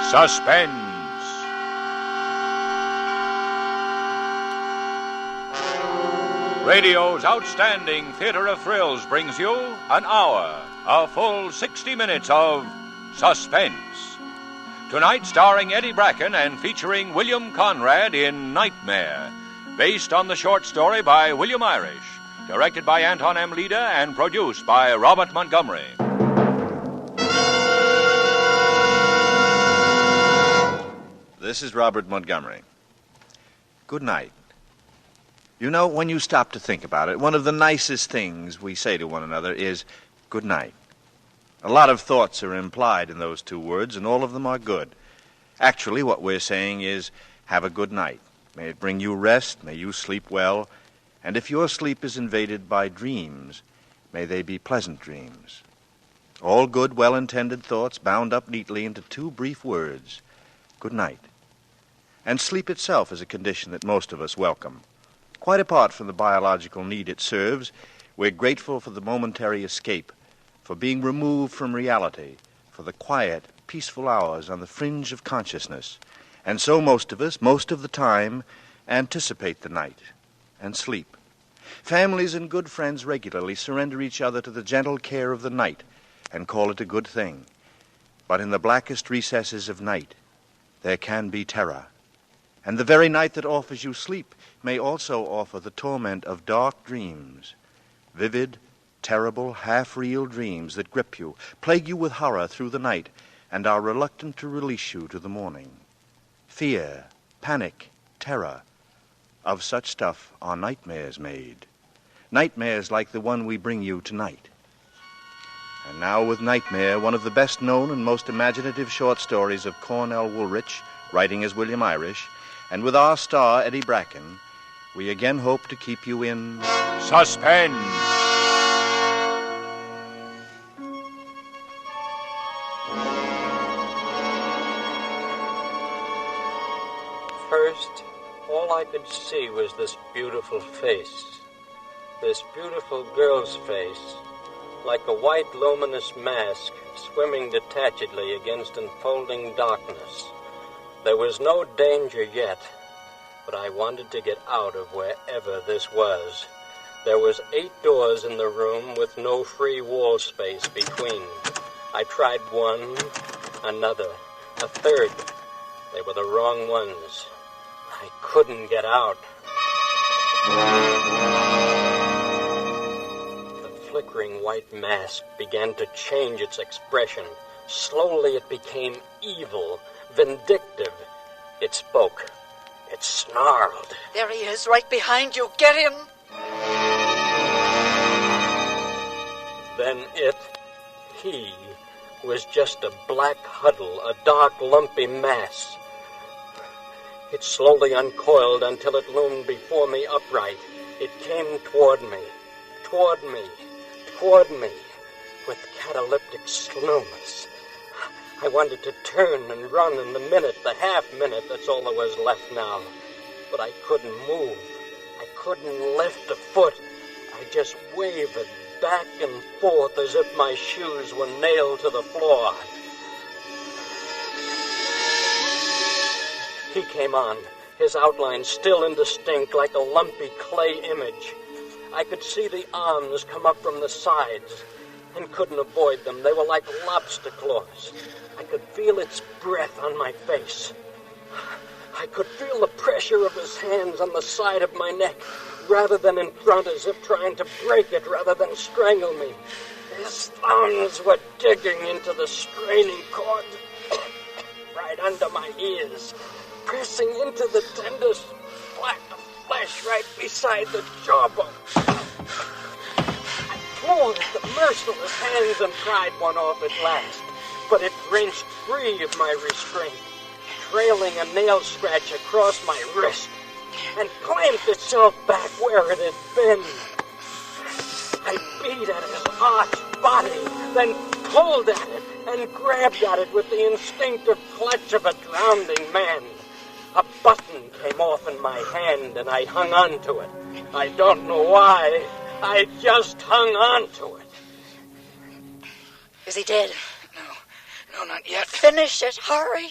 Suspense. Radio's outstanding theater of thrills brings you an hour, a full 60 minutes of suspense. Tonight starring Eddie Bracken and featuring William Conrad in Nightmare, based on the short story by William Irish, directed by Anton M. Leda and produced by Robert Montgomery. This is Robert Montgomery. Good night. You know, when you stop to think about it, one of the nicest things we say to one another is good night. A lot of thoughts are implied in those two words, and all of them are good. Actually, what we're saying is have a good night. May it bring you rest, may you sleep well, and if your sleep is invaded by dreams, may they be pleasant dreams. All good, well-intended thoughts bound up neatly into two brief words, good night. And sleep itself is a condition that most of us welcome. Quite apart from the biological need it serves, we're grateful for the momentary escape, for being removed from reality, for the quiet, peaceful hours on the fringe of consciousness. And so most of us, most of the time, anticipate the night and sleep. Families and good friends regularly surrender each other to the gentle care of the night and call it a good thing. But in the blackest recesses of night, there can be terror. And the very night that offers you sleep may also offer the torment of dark dreams, vivid, terrible, half-real dreams that grip you, plague you with horror through the night, and are reluctant to release you to the morning. Fear, panic, terror, of such stuff are nightmares made. Nightmares like the one we bring you tonight. And now with Nightmare, one of the best-known and most imaginative short stories of Cornell Woolrich, writing as William Irish, and with our star, Eddie Bracken, we again hope to keep you in suspense. First, all I could see was this beautiful face. This beautiful girl's face, like a white luminous mask swimming detachedly against enfolding darkness. There was no danger yet, but I wanted to get out of wherever this was. There was 8 doors in the room with no free wall space between. I tried one, another, a third. They were the wrong ones. I couldn't get out. The flickering white mask began to change its expression. Slowly it became evil, vindictive. It spoke. It snarled. There he is, right behind you. Get him! Then he, was just a black huddle, a dark, lumpy mass. It slowly uncoiled until it loomed before me upright. It came toward me, with cataleptic slowness. I wanted to turn and run in the minute, the half-minute, that's all there was left now. But I couldn't move. I couldn't lift a foot. I just wavered back and forth as if my shoes were nailed to the floor. He came on, his outline still indistinct like a lumpy clay image. I could see the arms come up from the sides and couldn't avoid them. They were like lobster claws. I could feel its breath on my face. I could feel the pressure of his hands on the side of my neck, rather than in front, as if trying to break it rather than strangle me. His thumbs were digging into the straining cord, right under my ears, pressing into the tender black flesh right beside the jawbone. I closed the merciless hands and pried one off at last, but it wrenched free of my restraint, trailing a nail scratch across my wrist, and clamped itself back where it had been. I beat at his arched body, then pulled at it and grabbed at it with the instinctive clutch of a drowning man. A button came off in my hand, and I hung on to it. I don't know why. I just hung on to it. Is he dead? No, No, not yet. Finish it. Hurry.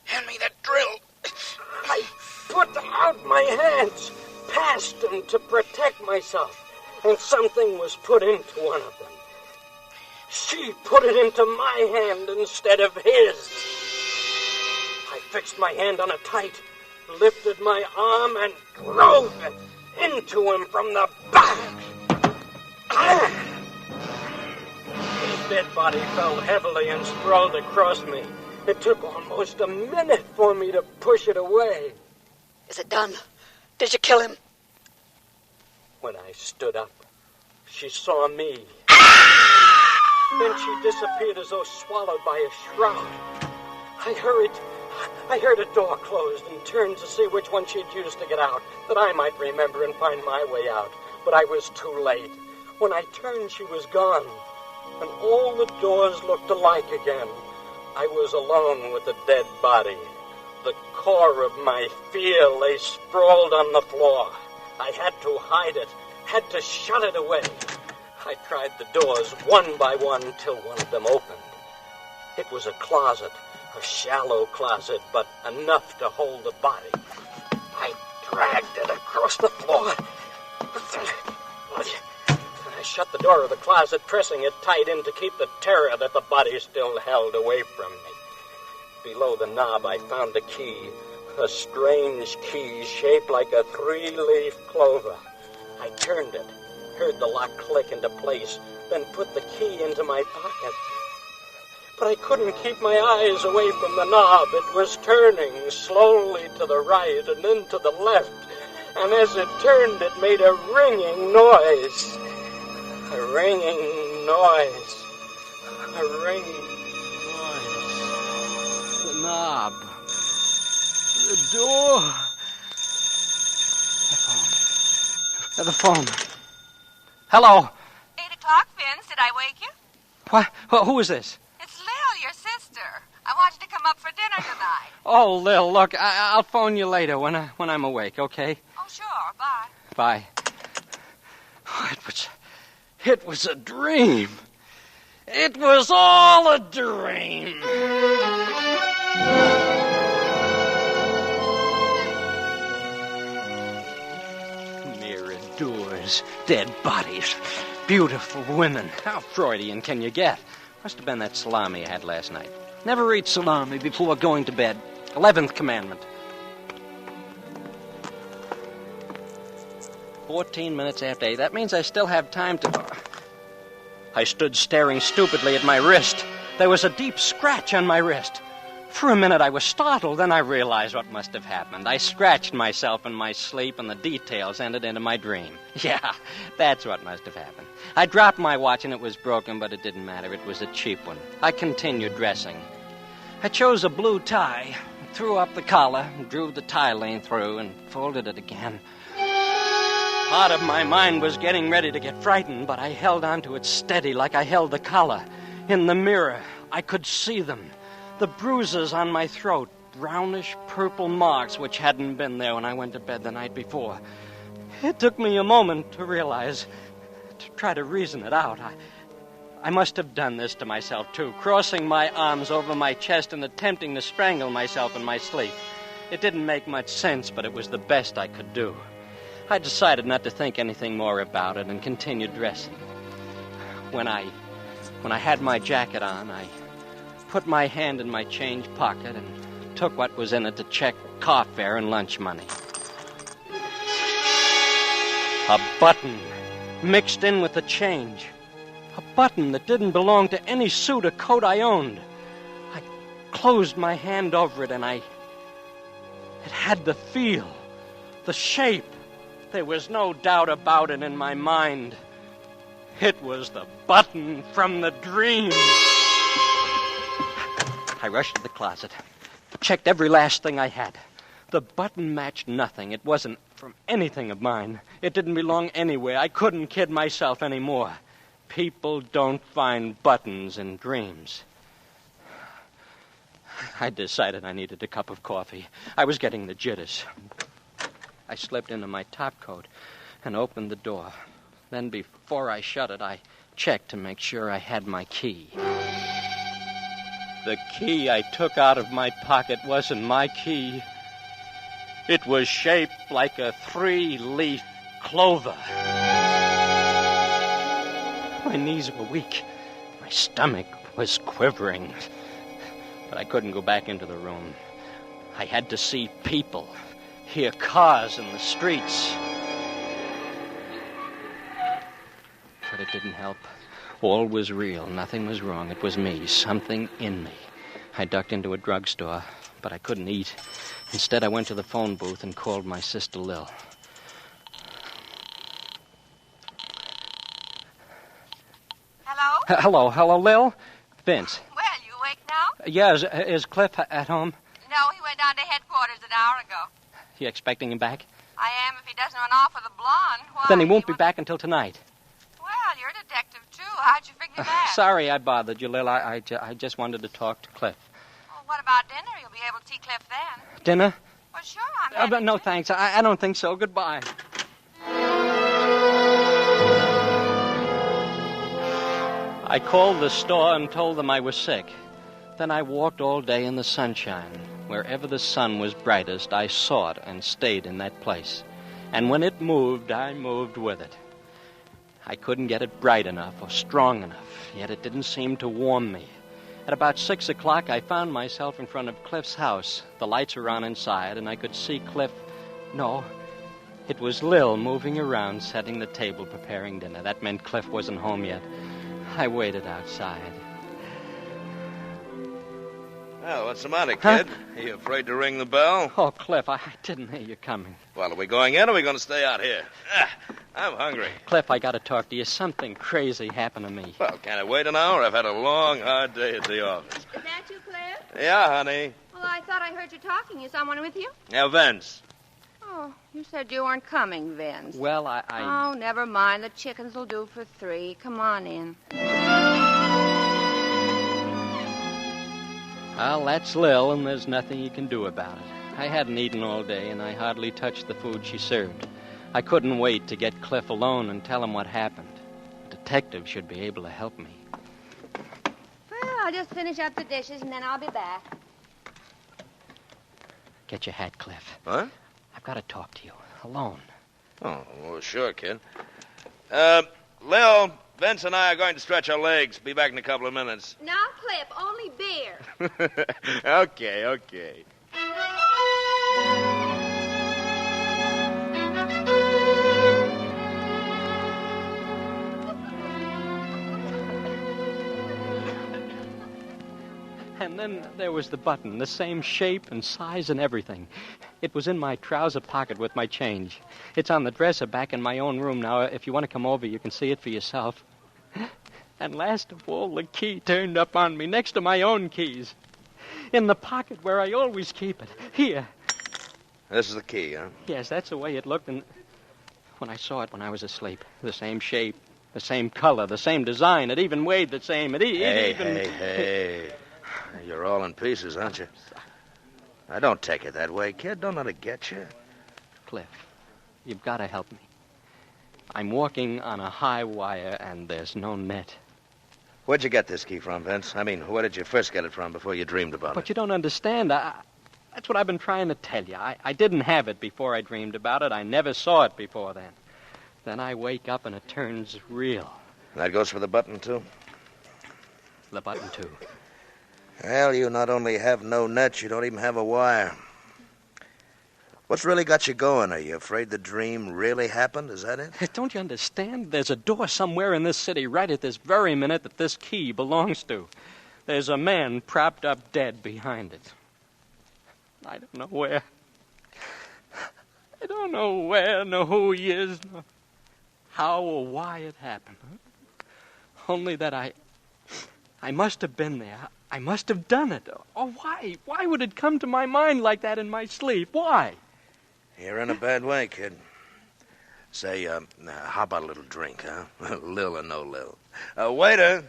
Hand me that drill. I put out my hands, past them to protect myself, and something was put into one of them. She put it into my hand instead of his. I fixed my hand on it tight, lifted my arm, and drove it into him from the back. His dead body fell heavily and sprawled across me. It took almost a minute for me to push it away. Is it done? Did you kill him? When I stood up, she saw me. Then she disappeared as though swallowed by a shroud. I heard a door closed and turned to see which one she'd used to get out, that I might remember and find my way out. But I was too late. When I turned, she was gone, and all the doors looked alike again. I was alone with the dead body. The core of my fear lay sprawled on the floor. I had to hide it, had to shut it away. I tried the doors one by one till one of them opened. It was a closet, a shallow closet, but enough to hold the body. I dragged it across the floor. I shut the door of the closet, pressing it tight in to keep the terror that the body still held away from me. Below the knob, I found a key, a strange key shaped like a 3-leaf clover. I turned it, heard the lock click into place, then put the key into my pocket. But I couldn't keep my eyes away from the knob. It was turning slowly to the right and then to the left. And as it turned, it made a ringing noise. A ringing noise. A ringing noise. The knob. The door. The phone. Hello. 8 o'clock, Vince. Did I wake you? What? Who is this? It's Lil, your sister. I want you to come up for dinner tonight. Oh, Lil, look, I'll phone you later when I'm awake, okay? Oh, sure. Bye. Bye. Oh, it was a dream. It was all a dream. Mirror doors, dead bodies, beautiful women. How Freudian can you get? Must have been that salami I had last night. Never eat salami before going to bed. 11th commandment. 14 minutes after 8. That means I still have time to... I stood staring stupidly at my wrist. There was a deep scratch on my wrist. For a minute I was startled, then I realized what must have happened. I scratched myself in my sleep, and the details entered into my dream. Yeah, that's what must have happened. I dropped my watch, and it was broken, but it didn't matter. It was a cheap one. I continued dressing. I chose a blue tie, threw up the collar, drew the tie lane through, and folded it again. Part of my mind was getting ready to get frightened, but I held on to it steady like I held the collar. In the mirror, I could see them. The bruises on my throat, brownish purple marks which hadn't been there when I went to bed the night before. It took me a moment to realize, to try to reason it out. I must have done this to myself, too, crossing my arms over my chest and attempting to strangle myself in my sleep. It didn't make much sense, but it was the best I could do. I decided not to think anything more about it and continued dressing. When I had my jacket on, I put my hand in my change pocket and took what was in it to check car fare and lunch money. A button mixed in with the change. A button that didn't belong to any suit or coat I owned. I closed my hand over it and it had the feel, the shape. There was no doubt about it in my mind. It was the button from the dream. I rushed to the closet, checked every last thing I had. The button matched nothing. It wasn't from anything of mine. It didn't belong anywhere. I couldn't kid myself anymore. People don't find buttons in dreams. I decided I needed a cup of coffee. I was getting the jitters. I slipped into my topcoat and opened the door. Then before I shut it, I checked to make sure I had my key. The key I took out of my pocket wasn't my key. It was shaped like a 3-leaf clover. My knees were weak. My stomach was quivering. But I couldn't go back into the room. I had to see people, hear cars in the streets. But it didn't help. All was real. Nothing was wrong. It was me, something in me. I ducked into a drugstore, but I couldn't eat. Instead, I went to the phone booth and called my sister Lil. Hello? Hello, Lil? Vince. Well, you awake now? Yeah, is Cliff at home? No, he went down to headquarters an hour ago. You expecting him back? I am if he doesn't run off with a blonde. Why? Then he won't be back until tonight. Well, you're a detective, too. How'd you figure that? Sorry I bothered you, Lil. I just wanted to talk to Cliff. Well, what about dinner? You'll be able to see Cliff then. Dinner? Well, sure, I'm But no, thanks. I don't think so. Goodbye. I called the store and told them I was sick. Then I walked all day in the sunshine. Wherever the sun was brightest, I saw it and stayed in that place. And when it moved, I moved with it. I couldn't get it bright enough or strong enough, yet it didn't seem to warm me. At about 6 o'clock, I found myself in front of Cliff's house. The lights were on inside, and I could see Cliff... No, it was Lil moving around, setting the table, preparing dinner. That meant Cliff wasn't home yet. I waited outside. Well, what's the matter, kid? Are you afraid to ring the bell? Oh, Cliff, I didn't hear you coming. Well, are we going in or are we going to stay out here? I'm hungry. Cliff, I got to talk to you. Something crazy happened to me. Well, can I wait an hour? I've had a long, hard day at the office. Is that you, Cliff? Yeah, honey. Well, I thought I heard you talking. Is someone with you? Now, Vince. Oh, you said you weren't coming, Vince. Well, I... Oh, never mind. The chickens will do for 3. Come on in. Well, that's Lil, and there's nothing you can do about it. I hadn't eaten all day, and I hardly touched the food she served. I couldn't wait to get Cliff alone and tell him what happened. A detective should be able to help me. Well, I'll just finish up the dishes, and then I'll be back. Get your hat, Cliff. What? I've got to talk to you, alone. Oh, well, sure, kid. Lil, Vince and I are going to stretch our legs. Be back in a couple of minutes. Now, Cliff, only beer. Okay. And then there was the button, the same shape and size and everything. It was in my trouser pocket with my change. It's on the dresser back in my own room now. If you want to come over, you can see it for yourself. And last of all, the key turned up on me next to my own keys. In the pocket where I always keep it. Here. This is the key, huh? Yes, that's the way it looked. And when I saw it when I was asleep, the same shape, the same color, the same design. It even weighed the same. Hey. You're all in pieces, aren't you? Now, don't take it that way, kid. Don't let it get you. Cliff, you've got to help me. I'm walking on a high wire, and there's no net. Where'd you get this key from, Vince? I mean, where did you first get it from before you dreamed about it? But you don't understand. That's what I've been trying to tell you. I didn't have it before I dreamed about it. I never saw it before then. Then I wake up, and it turns real. That goes for the button, too? The button, too. Well, you not only have no net, you don't even have a wire. What's really got you going? Are you afraid the dream really happened? Is that it? Don't you understand? There's a door somewhere in this city right at this very minute that this key belongs to. There's a man propped up dead behind it. I don't know where. I don't know where, nor who he is, nor how or why it happened. Only that I must have been there. I must have done it. Oh, why? Why would it come to my mind like that in my sleep? Why? You're in a bad way, kid. Say, how about a little drink, huh? Lil or no Lil. Waiter.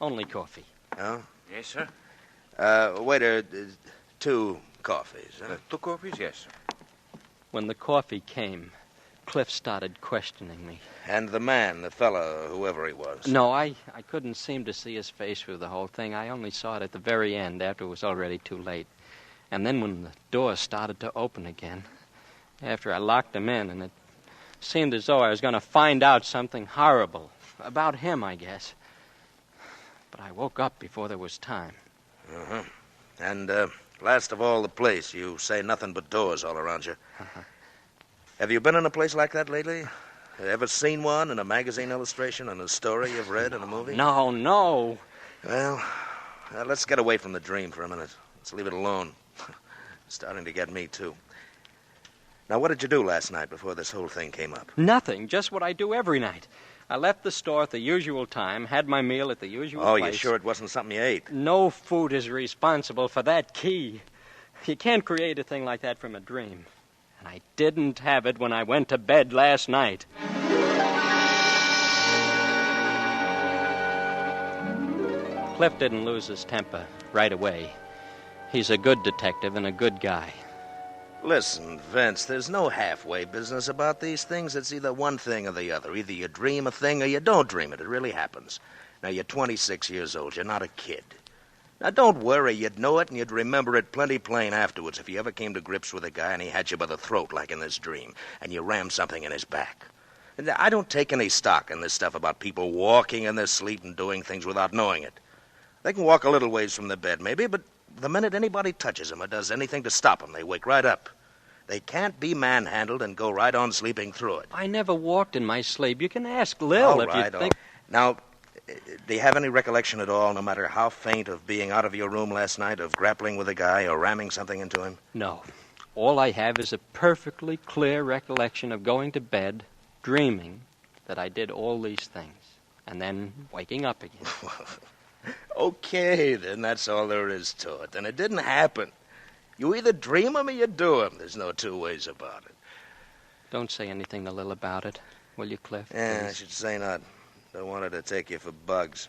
Only coffee. Oh? Yes, sir. Waiter, 2 coffees. Huh? 2 coffees, yes, sir. When the coffee came, Cliff started questioning me. And the man, the fella, whoever he was. No, I couldn't seem to see his face through the whole thing. I only saw it at the very end, after it was already too late. And then when the door started to open again, after I locked him in, and it seemed as though I was going to find out something horrible. About him, I guess. But I woke up before there was time. Uh-huh. And, last of all, the place. You say nothing but doors all around you. Uh-huh. Have you been in a place like that lately? Ever seen one in a magazine illustration, in a story you've read in a movie? No. Well, let's get away from the dream for a minute. Let's leave it alone. It's starting to get me, too. Now, what did you do last night before this whole thing came up? Nothing. Just what I do every night. I left the store at the usual time, had my meal at the usual place. Oh, you sure it wasn't something you ate? No food is responsible for that key. You can't create a thing like that from a dream. And I didn't have it when I went to bed last night. Cliff didn't lose his temper right away. He's a good detective and a good guy. Listen, Vince, there's no halfway business about these things. It's either one thing or the other. Either you dream a thing or you don't dream it. It really happens. Now, you're 26 years old. You're not a kid. Now, don't worry. You'd know it and you'd remember it plenty plain afterwards if you ever came to grips with a guy and he had you by the throat like in this dream and you rammed something in his back. And I don't take any stock in this stuff about people walking in their sleep and doing things without knowing it. They can walk a little ways from the bed, maybe, but the minute anybody touches them or does anything to stop them, they wake right up. They can't be manhandled and go right on sleeping through it. I never walked in my sleep. You can ask Lil All if right, you think... Now, do you have any recollection at all, no matter how faint, of being out of your room last night, of grappling with a guy or ramming something into him? No. All I have is a perfectly clear recollection of going to bed, dreaming that I did all these things, and then waking up again. Okay, then that's all there is to it. And it didn't happen. You either dream them or you do them. There's no two ways about it. Don't say anything to Lil about it, will you, Cliff? Yeah, Please? I should say not. Don't want her to take you for bugs.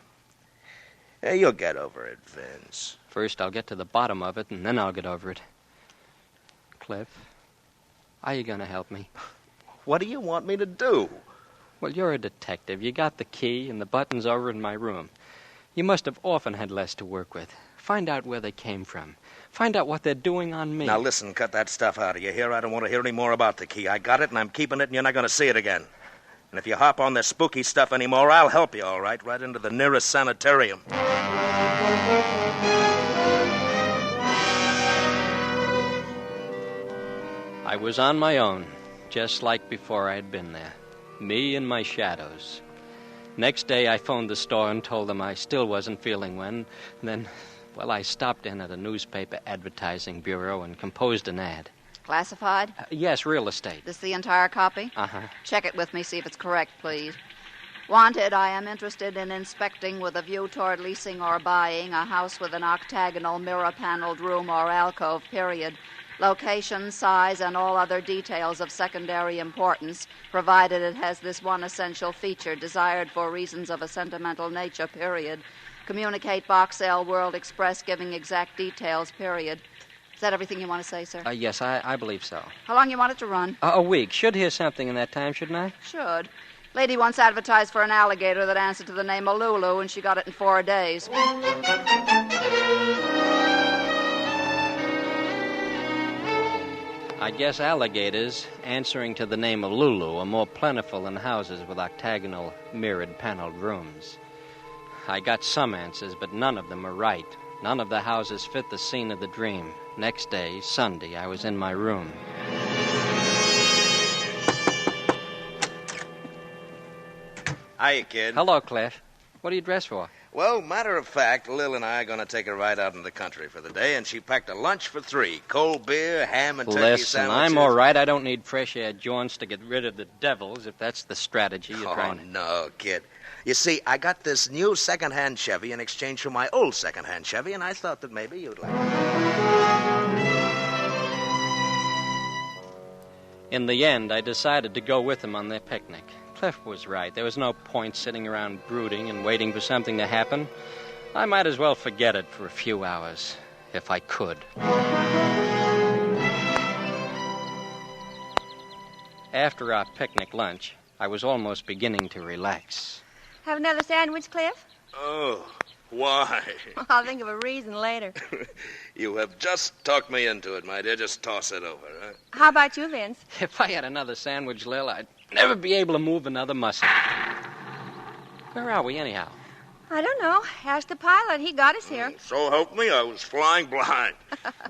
Yeah, you'll get over it, Vince. First, I'll get to the bottom of it, and then I'll get over it. Cliff, are you going to help me? What do you want me to do? Well, you're a detective. You got the key, and the button's over in my room. You must have often had less to work with. Find out where they came from. Find out what they're doing on me. Now, listen, cut that stuff out of you here. I don't want to hear any more about the key. I got it, and I'm keeping it, and you're not going to see it again. And if you hop on this spooky stuff anymore, I'll help you, all right? Right into the nearest sanitarium. I was on my own, just like before I had been there. Me and my shadows. Next day, I phoned the store and told them I still wasn't feeling well. Then, well, I stopped in at a newspaper advertising bureau and composed an ad. Classified? Yes, real estate. This the entire copy? Uh-huh. Check it with me, see if it's correct, please. Wanted, I am interested in inspecting with a view toward leasing or buying a house with an octagonal mirror-paneled room or alcove, period. Location, size, and all other details of secondary importance, provided it has this one essential feature desired for reasons of a sentimental nature, period. Communicate Box L World Express giving exact details, period. Is that everything you want to say, sir? Yes, I believe so. How long you want it to run? A week. Should hear something in that time, shouldn't I? Should. Lady once advertised for an alligator that answered to the name of Lulu, and she got it in 4 days. I guess alligators, answering to the name of Lulu, are more plentiful than houses with octagonal, mirrored, paneled rooms. I got some answers, but none of them are right. None of the houses fit the scene of the dream. Next day, Sunday, I was in my room. Hiya, kid. Hello, Cliff. What are you dressed for? Well, matter of fact, Lil and I are going to take a ride out in the country for the day, and she packed a lunch for 3. Cold beer, ham, and turkey Listen, sandwiches. I'm all right. I don't need fresh air jaunts to get rid of the devils, if that's the strategy you're trying to... No, kid. You see, I got this new second-hand Chevy in exchange for my old second-hand Chevy, and I thought that maybe you'd like it. In the end, I decided to go with them on their picnic. Cliff was right. There was no point sitting around brooding and waiting for something to happen. I might as well forget it for a few hours, if I could. After our picnic lunch, I was almost beginning to relax. Have another sandwich, Cliff? Oh, why? I'll think of a reason later. You have just talked me into it, my dear. Just toss it over, huh? How about you, Vince? If I had another sandwich, Lil, I'd never be able to move another muscle. Where are we, anyhow? I don't know. Ask the pilot. He got us here. So help me, I was flying blind.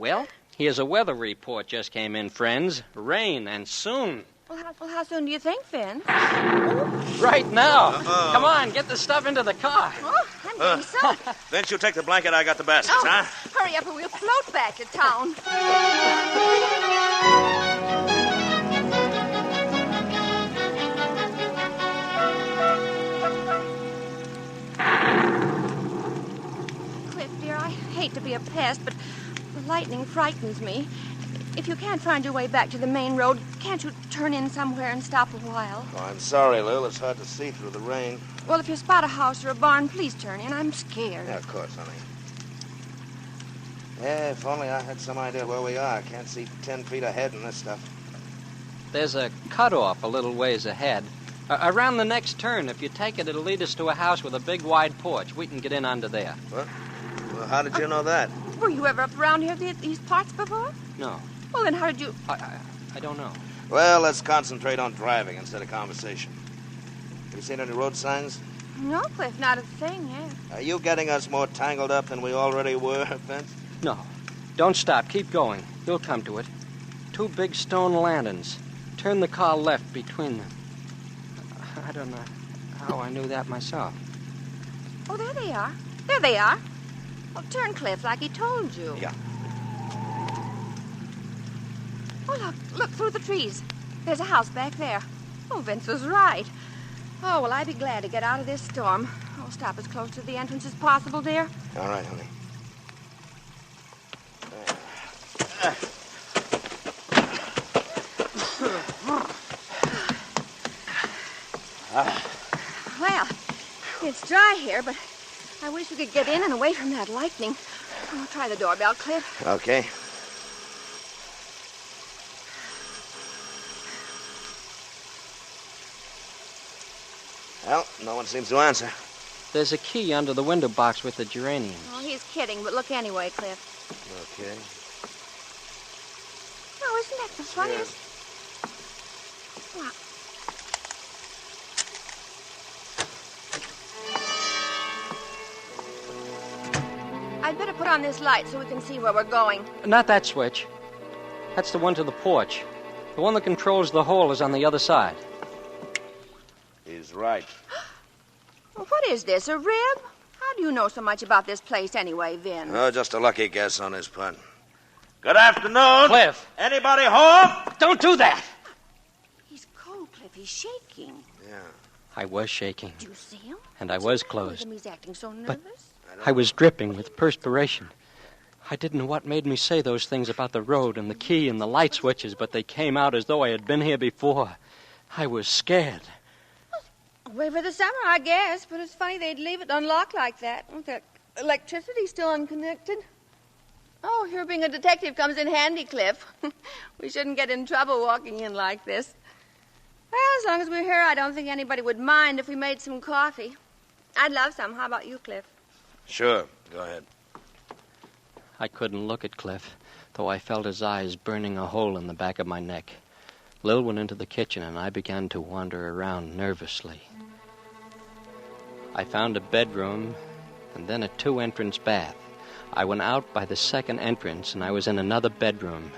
Well, here's a weather report just came in, friends. Rain, and soon. Well, how soon do you think, Vince? Right now. Come on, get the stuff into the car. Oh, I'm getting soaked. Vince, you take the blanket, I got the baskets, huh? Hurry up or we'll float back to town. Cliff, dear, I hate to be a pest, but the lightning frightens me. If you can't find your way back to the main road, can't you turn in somewhere and stop a while? Oh, I'm sorry, Lil. It's hard to see through the rain. Well, if you spot a house or a barn, please turn in. I'm scared. Yeah, of course, honey. Yeah, if only I had some idea where we are. I can't see 10 feet ahead in this stuff. There's a cutoff a little ways ahead. Around the next turn, if you take it, it'll lead us to a house with a big, wide porch. We can get in under there. What? Well, how did you know that? Were you ever up around here, these parts before? No, Well, then how did you... I don't know. Well, let's concentrate on driving instead of conversation. Have you seen any road signs? No, Cliff, not a thing, yeah. Are you getting us more tangled up than we already were, Vince? No. Don't stop. Keep going. You'll come to it. 2 big stone lanterns. Turn the car left between them. I don't know how I knew that myself. Oh, there they are. There they are. Well, turn, Cliff, like he told you. Yeah. Oh, look through the trees. There's a house back there. Oh, Vince was right. Oh, well, I'd be glad to get out of this storm. I'll stop as close to the entrance as possible, dear. All right, honey. Well, it's dry here, but I wish we could get in and away from that lightning. Oh, try the doorbell, Cliff. Okay. Well, no one seems to answer. There's a key under the window box with the geraniums. Oh, he's kidding, but look anyway, Cliff. Okay. Oh, isn't that the funniest? Wow. I'd better put on this light so we can see where we're going. Not that switch. That's the one to the porch. The one that controls the hole is on the other side. He's right. Well, what is this, a rib? How do you know so much about this place anyway, Vin? Oh, just a lucky guess on his punt. Good afternoon. Cliff! Anybody home? Don't do that! He's cold, Cliff. He's shaking. Yeah. I was shaking, Do you see him? and I was closed. He's acting so But- nervous. I was dripping with perspiration. I didn't know what made me say those things about the road and the key and the light switches, but they came out as though I had been here before. I was scared. Wait for the summer, I guess, but it's funny they'd leave it unlocked like that. With the electricity still unconnected. Oh, your being a detective comes in handy, Cliff. We shouldn't get in trouble walking in like this. Well, as long as we're here, I don't think anybody would mind if we made some coffee. I'd love some. How about you, Cliff? Sure. Go ahead. I couldn't look at Cliff, though I felt his eyes burning a hole in the back of my neck. Lil went into the kitchen, and I began to wander around nervously. I found a bedroom, and then a 2-entrance bath. I went out by the second entrance, and I was in another bedroom.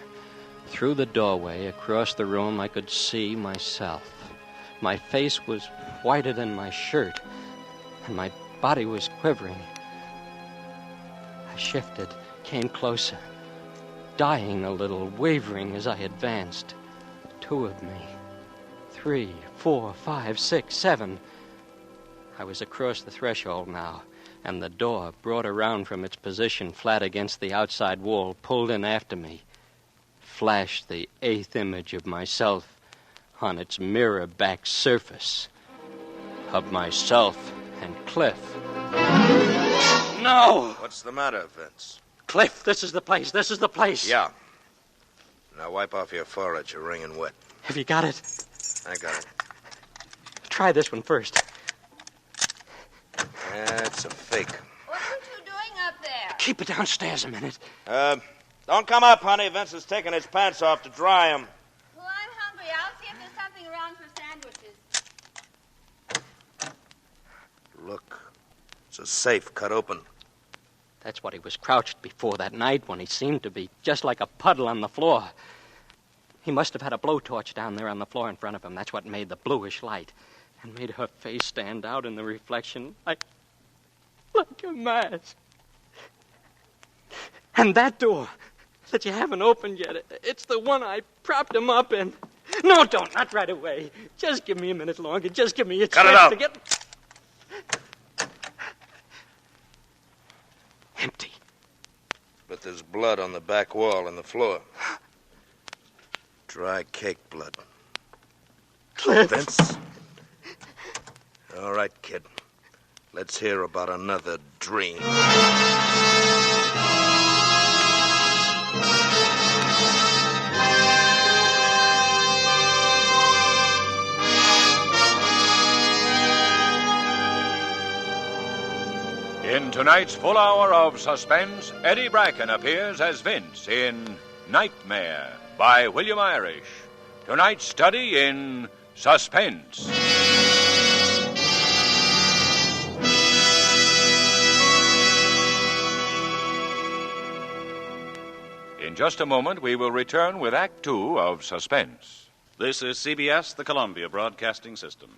Through the doorway, across the room, I could see myself. My face was whiter than my shirt, and my body was quivering. I shifted, came closer, dying a little, wavering as I advanced. 2 of me. 3, 4, 5, 6, 7. I was across the threshold now, and the door, brought around from its position flat against the outside wall, pulled in after me, flashed the 8th image of myself on its mirror-back surface, of myself and Cliff. No! What's the matter, Vince? Cliff, this is the place. This is the place. Yeah. Now wipe off your forehead. You're wringing wet. Have you got it? I got it. Try this one first. That's a fake. What are you doing up there? Keep it downstairs a minute. Don't come up, honey. Vince is taking his pants off to dry them. Well, I'm hungry. I'll see if there's something around for sandwiches. Look, it's a safe cut open. That's what he was crouched before that night when he seemed to be just like a puddle on the floor. He must have had a blowtorch down there on the floor in front of him. That's what made the bluish light and made her face stand out in the reflection like a mask. And that door that you haven't opened yet, it's the one I propped him up in. No, don't, not right away. Just give me a minute longer. Just give me a chance to get... Empty. But there's blood on the back wall and the floor. Dry cake blood. Cliff. Vince? All right, kid. Let's hear about another dream. In tonight's full hour of suspense, Eddie Bracken appears as Vince in Nightmare by William Irish. Tonight's study in suspense. In just a moment, we will return with Act Two of Suspense. This is CBS, the Columbia Broadcasting System.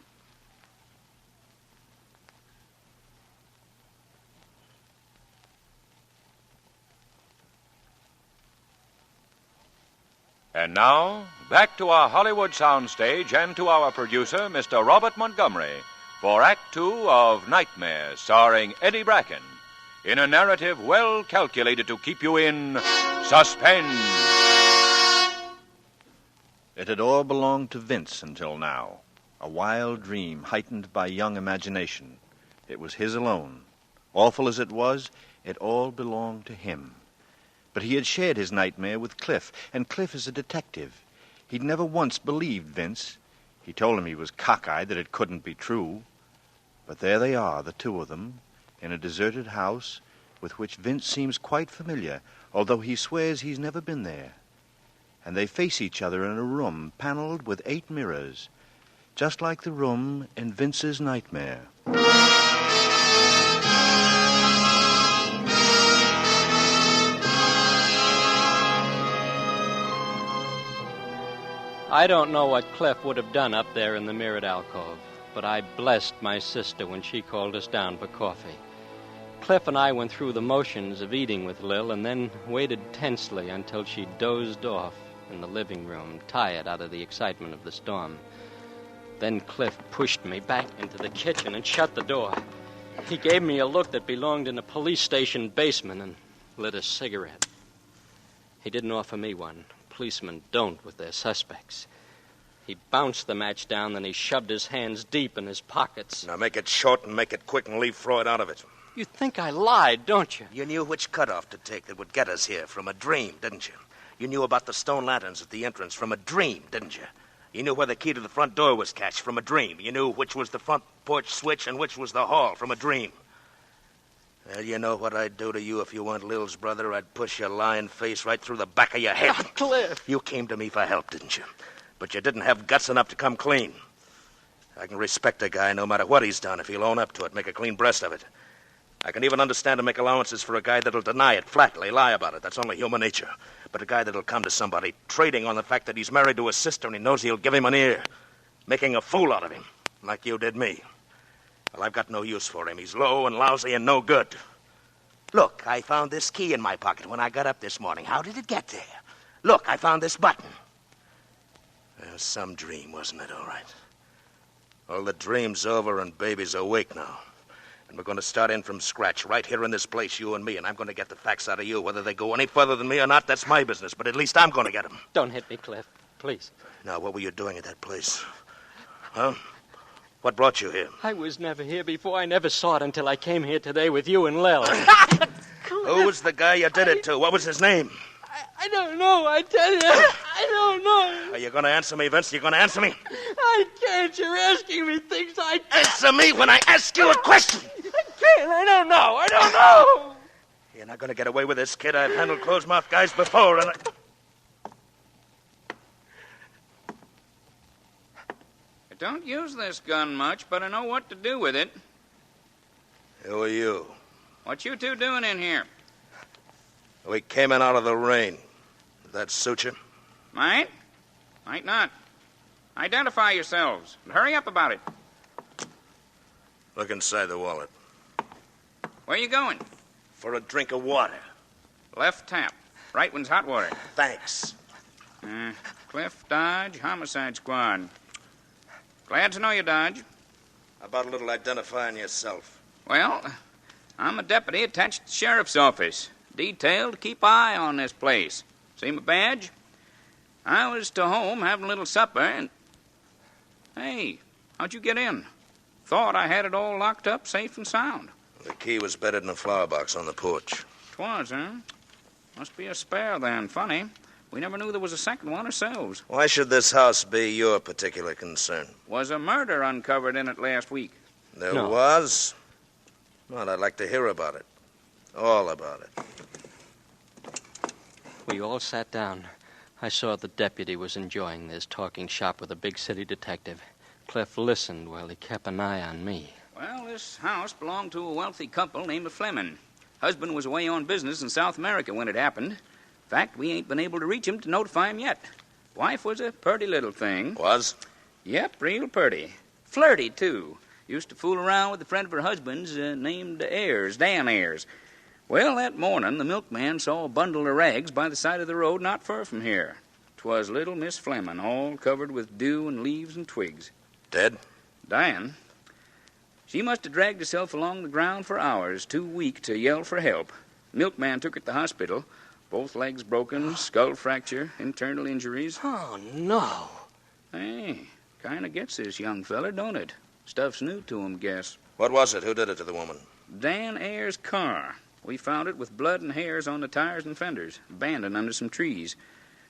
And now, back to our Hollywood soundstage and to our producer, Mr. Robert Montgomery, for Act Two of Nightmare, starring Eddie Bracken, in a narrative well calculated to keep you in suspense. It had all belonged to Vince until now. A wild dream heightened by young imagination. It was his alone. Awful as it was, it all belonged to him. But he had shared his nightmare with Cliff, and Cliff is a detective. He'd never once believed Vince. He told him he was cockeyed, that it couldn't be true. But there they are, the two of them, in a deserted house with which Vince seems quite familiar, although he swears he's never been there. And they face each other in a room paneled with 8 mirrors, just like the room in Vince's nightmare. I don't know what Cliff would have done up there in the mirrored alcove, but I blessed my sister when she called us down for coffee. Cliff and I went through the motions of eating with Lil and then waited tensely until she dozed off in the living room, tired out of the excitement of the storm. Then Cliff pushed me back into the kitchen and shut the door. He gave me a look that belonged in a police station basement and lit a cigarette. He didn't offer me one. Policemen don't with their suspects. He bounced the match down, then he shoved his hands deep in his pockets. Now make it short and make it quick and leave Freud out of it. You think I lied, don't you? You knew which cutoff to take that would get us here from a dream, didn't you? You knew about the stone lanterns at the entrance from a dream, didn't you? You knew where the key to the front door was cached from a dream. You knew which was the front porch switch and which was the hall from a dream. Well, you know what I'd do to you if you weren't Lil's brother? I'd push your lying face right through the back of your head. Oh, Cliff! You came to me for help, didn't you? But you didn't have guts enough to come clean. I can respect a guy no matter what he's done if he'll own up to it, make a clean breast of it. I can even understand and make allowances for a guy that'll deny it flatly, lie about it. That's only human nature. But a guy that'll come to somebody trading on the fact that he's married to his sister and he knows he'll give him an ear, making a fool out of him, like you did me. Well, I've got no use for him. He's low and lousy and no good. Look, I found this key in my pocket when I got up this morning. How did it get there? Look, I found this button. Well, some dream, wasn't it, all right? Well, the dream's over and baby's awake now. And we're going to start in from scratch, right here in this place, you and me, and I'm going to get the facts out of you. Whether they go any further than me or not, that's my business, but at least I'm going to get them. Don't hit me, Cliff. Please. Now, what were you doing at that place? Huh? What brought you here? I was never here before. I never saw it until I came here today with you and Lil. Who was the guy you did it to? What was his name? I don't know, I tell you. I don't know. Are you going to answer me, Vince? You going to answer me? I can't. You're asking me things I can't. Answer me when I ask you a question. I can't. I don't know. I don't know. You're not going to get away with this, kid. I've handled closed-mouth guys before, and I don't use this gun much, but I know what to do with it. Who are you? What you two doing in here? We came in out of the rain. Does that suit you? Might? Might not. Identify yourselves. And hurry up about it. Look inside the wallet. Where you going? For a drink of water. Left tap. Right one's hot water. Thanks. Cliff Dodge, Homicide Squad. Glad to know you, Dodge. How about a little identifying yourself? Well, I'm a deputy attached to the sheriff's office. Detailed to keep eye on this place. See my badge? I was to home having a little supper and... Hey, how'd you get in? Thought I had it all locked up safe and sound. The key was bedded in a flower box on the porch. 'Twas, huh? Must be a spare then. Funny. We never knew there was a second one ourselves. Why should this house be your particular concern? Was a murder uncovered in it last week. There was? Well, I'd like to hear about it. All about it. We all sat down. I saw the deputy was enjoying this, talking shop with a big city detective. Cliff listened while he kept an eye on me. Well, this house belonged to a wealthy couple named Fleming. Husband was away on business in South America when it happened. In fact, we ain't been able to reach him to notify him yet. Wife was a purty little thing. Was? Yep, real purty. Flirty, too. Used to fool around with a friend of her husband's named Ayers, Dan Ayers. Well, that morning, the milkman saw a bundle of rags by the side of the road not far from here. 'Twas little Miss Fleming, all covered with dew and leaves and twigs. Dead? Dying. She must have dragged herself along the ground for hours, too weak to yell for help. Milkman took her to the hospital. Both legs broken, skull fracture, internal injuries. Oh, no. Hey, kind of gets this young feller, don't it? Stuff's new to him, guess. What was it? Who did it to the woman? Dan Ayers' car. We found it with blood and hairs on the tires and fenders, abandoned under some trees.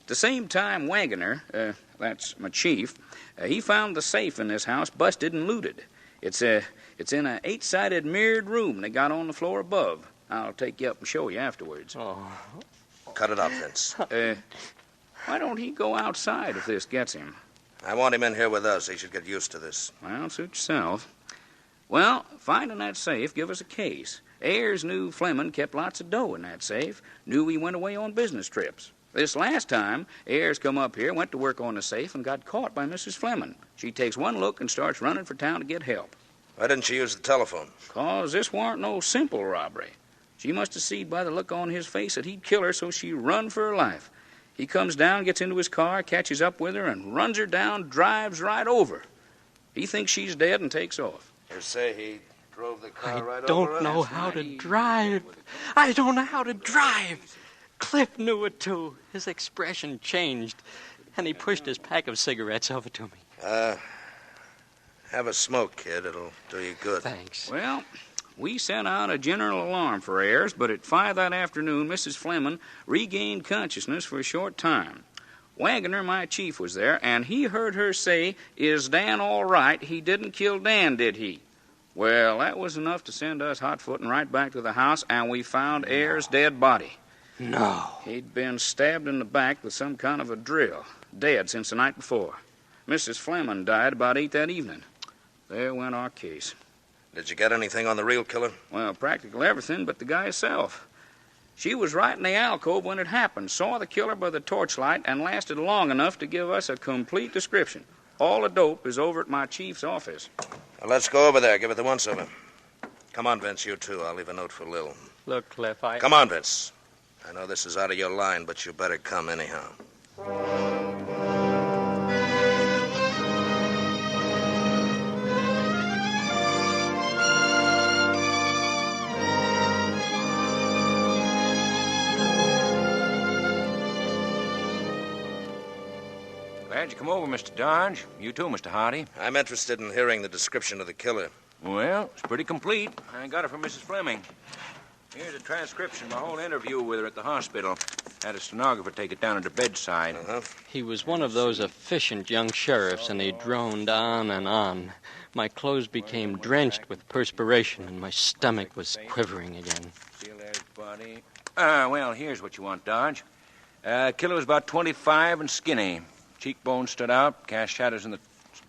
At the same time, Wagoner, that's my chief, he found the safe in this house busted and looted. It's in a 8-sided mirrored room they got on the floor above. I'll take you up and show you afterwards. Oh. Cut it out, Vince. Why don't he go outside if this gets him? I want him in here with us. He should get used to this. Well, suit yourself. Well, finding that safe, give us a case. Ayers knew Fleming kept lots of dough in that safe. Knew he went away on business trips. This last time, Ayers come up here, went to work on the safe, and got caught by Mrs. Fleming. She takes one look and starts running for town to get help. Why didn't she use the telephone? 'Cause this warn't no simple robbery. She must have seen by the look on his face that he'd kill her, so she run for her life. He comes down, gets into his car, catches up with her, and runs her down, drives right over. He thinks she's dead and takes off. You say he drove the car right I over don't her? know how to drive. I don't know how to drive. Cliff knew it, too. His expression changed, and he pushed his pack of cigarettes over to me. Have a smoke, kid. It'll do you good. Thanks. Well, we sent out a general alarm for Ayers, but at 5 that afternoon, Mrs. Fleming regained consciousness for a short time. Wagoner, my chief, was there, and he heard her say, "Is Dan all right? He didn't kill Dan, did he?" Well, that was enough to send us hot-footing right back to the house, and we found Ayers' dead body. No. He'd been stabbed in the back with some kind of a drill, dead since the night before. Mrs. Fleming died about 8 that evening. There went our case. Did you get anything on the real killer? Well, practically everything but the guy himself. She was right in the alcove when it happened, saw the killer by the torchlight, and lasted long enough to give us a complete description. All the dope is over at my chief's office. Well, let's go over there. Give it the once-over. Come on, Vince, you too. I'll leave a note for Lil. Look, Cliff, Come on, Vince. I know this is out of your line, but you better come anyhow. Glad you come over, Mr. Dodge. You too, Mr. Hardy. I'm interested in hearing the description of the killer. Well, it's pretty complete. I got it from Mrs. Fleming. Here's a transcription of my whole interview with her at the hospital. Had a stenographer take it down at the bedside. He was one of those efficient young sheriffs, and he droned on and on. My clothes became drenched with perspiration, and my stomach was quivering again. See, there's body. Well, here's what you want, Dodge. Killer was about 25 and skinny. Cheekbones stood out, cast shadows in the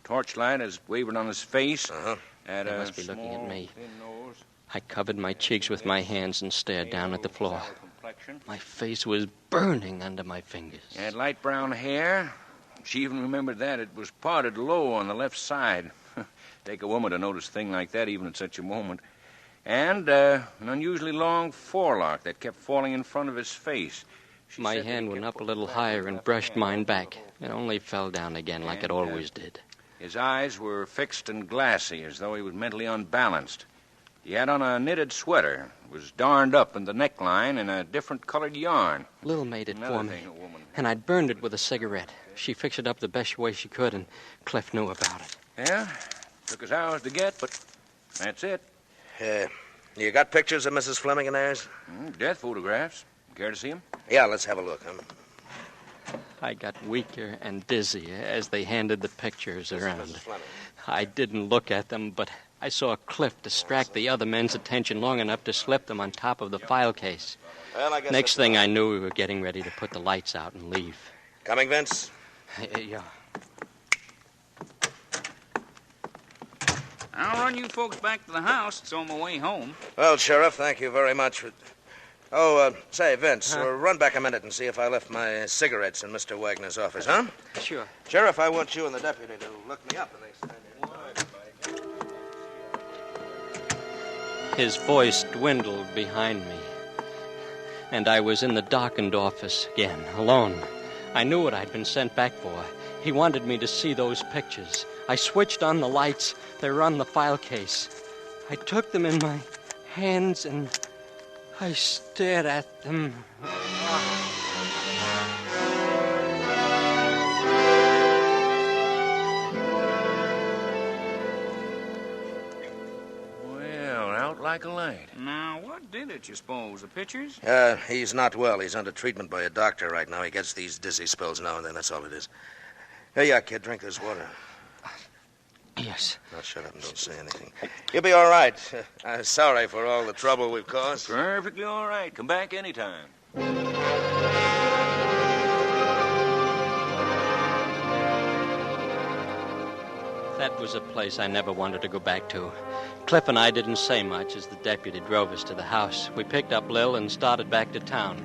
torchlight as wavered on his face. Had They a must be looking at me. thin nose. I covered my cheeks with my hands and stared down at the floor. My face was burning under my fingers. Had light brown hair. She even remembered that. It was parted low on the left side. Take a woman to notice a thing like that, even at such a moment. And an unusually long forelock that kept falling in front of his face. My hand went up a little higher and brushed mine back. It only fell down again like it always did. His eyes were fixed and glassy, as though he was mentally unbalanced. He had on a knitted sweater. It was darned up in the neckline in a different colored yarn. Lil made it Another for me, thing a woman- and I'd burned it with a cigarette. She fixed it up the best way she could, and Cliff knew about it. Yeah, took us hours to get, but that's it. You got pictures of Mrs. Fleming and theirs? Death photographs. Care to see them? Yeah, let's have a look. I got weaker and dizzy as they handed the pictures around. Mrs. Fleming. I didn't look at them, but I saw Cliff distract the other men's attention long enough to slip them on top of the file case. Well, I guess Next thing I knew, we were getting ready to put the lights out and leave. Coming, Vince? Yeah. I'll run you folks back to the house. It's on my way home. Well, Sheriff, thank you very much for... say, Vince, run back a minute and see if I left my cigarettes in Mr. Wagner's office, huh? Sure. Sheriff, I want you and the deputy to look me up the next time. His voice dwindled behind me, and I was in the darkened office again, alone. I knew what I'd been sent back for. He wanted me to see those pictures. I switched on the lights. They were on the file case. I took them in my hands, and I stared at them. Well, out like a light. Now, what did it, you suppose? The pictures? He's not well. He's under treatment by a doctor right now. He gets these dizzy spells now and then. That's all it is. Here you are, kid. Drink this water. Yes. Now, shut up and don't say anything. You'll be all right. I'm sorry for all the trouble we've caused. Perfectly all right. Come back anytime. That was a place I never wanted to go back to. Cliff and I didn't say much as the deputy drove us to the house. We picked up Lil and started back to town.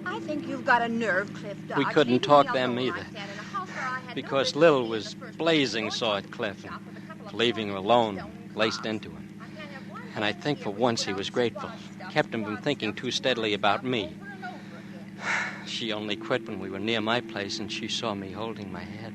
I think you've got a nerve, Cliff Dodge. We couldn't Leaving talk me them alone either, like that in a house where I had because no Lil business was being the first blazing person sore to at Cliff shop and with a couple of leaving him bucks alone, stone laced cost. into him. I can't have one And I thing think here for without once he was grateful. stuff Kept him and from fraud thinking stuff too and steadily about me. over and over again. She only quit when we were near my place and she saw me holding my head.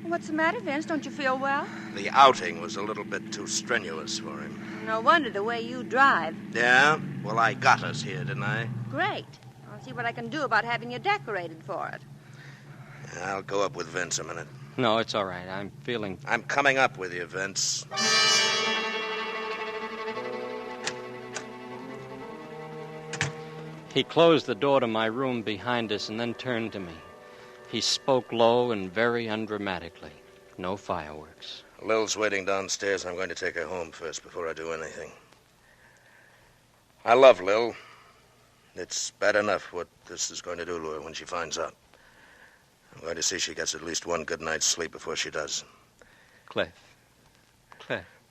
What's the matter, Vince? Don't you feel well? The outing was a little bit too strenuous for him. No wonder the way you drive. Yeah? Well, I got us here, didn't I? Great. I'll see what I can do about having you decorated for it. I'll go up with Vince a minute. No, it's all right. I'm coming up with you, Vince. He closed the door to my room behind us and then turned to me. He spoke low and very undramatically. No fireworks. Lil's waiting downstairs, and I'm going to take her home first before I do anything. I love Lil. It's bad enough what this is going to do to her when she finds out. I'm going to see she gets at least one good night's sleep before she does. Cliff.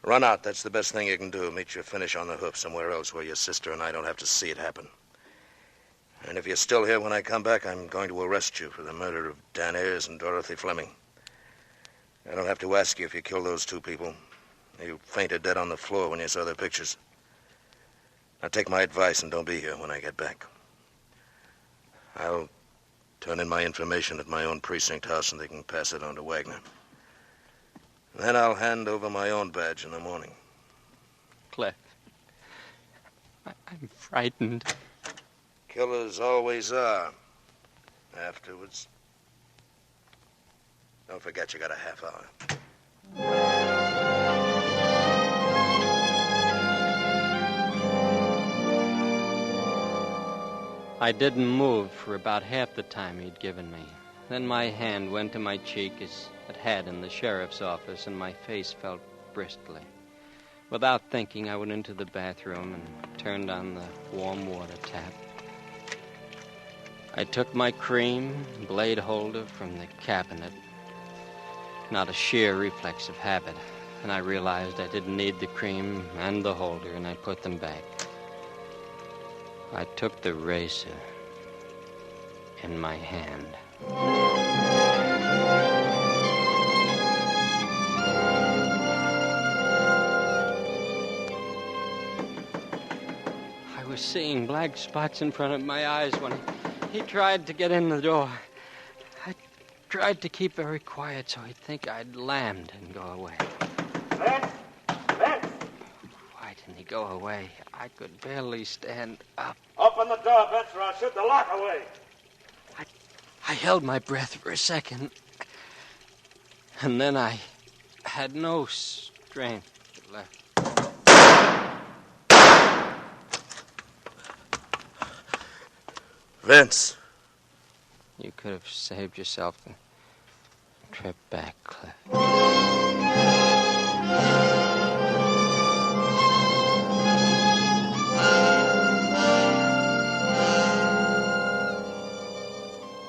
Run out. That's the best thing you can do. Meet your finish on the hoof somewhere else where your sister and I don't have to see it happen. And if you're still here when I come back, I'm going to arrest you for the murder of Dan Ayers and Dorothy Fleming. I don't have to ask you if you killed those two people. You fainted dead on the floor when you saw their pictures. Now take my advice and don't be here when I get back. I'll turn in my information at my own precinct house and they can pass it on to Wagner. Then I'll hand over my own badge in the morning. Cliff. I'm frightened. Killers always are. Afterwards. Don't forget you got a half hour. I didn't move for about half the time he'd given me. Then my hand went to my cheek as it had in the sheriff's office, and my face felt bristly. Without thinking, I went into the bathroom and turned on the warm water tap. I took my cream blade holder from the cabinet, not a sheer reflex of habit, and I realized I didn't need the cream and the holder, and I put them back. I took the razor in my hand. I was seeing black spots in front of my eyes when he tried to get in the door. I tried to keep very quiet so he'd think I'd lammed and go away. Vince! Vince! Why didn't he go away? I could barely stand up. Open the door, Vince, or I'll shoot the lock away. I held my breath for a second, and then I had no strength left. Vince. You could have saved yourself the trip back, Cliff.